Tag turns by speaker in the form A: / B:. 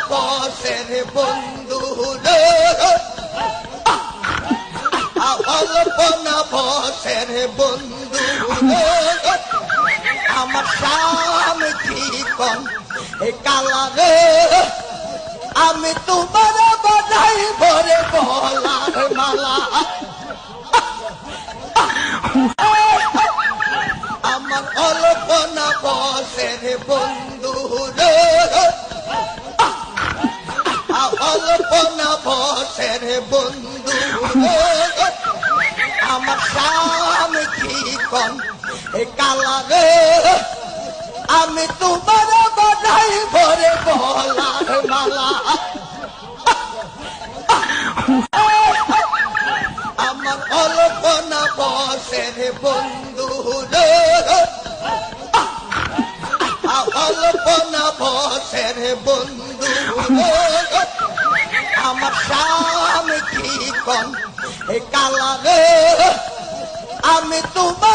A: বসের বন্ধু রে, অল্প না বসের বন্ধু রে, আমার স্বামী চিকন এ কালা রে, আমি তোমার বাধাই ভরে বলার মালা, আমার অল্প না বসের বন্ধু রে, অল্প না বসের বন্ধু রে, আমার স্বামী চিকন এ কালা রে, আমি তোমার বাধাই ভরে বলার মালা, আমার অল্প না বসের বন্ধু রে, অল্প না বসের বন্ধু রে, আমার স্বামী চিকন এ কালা রে, আমি তোমার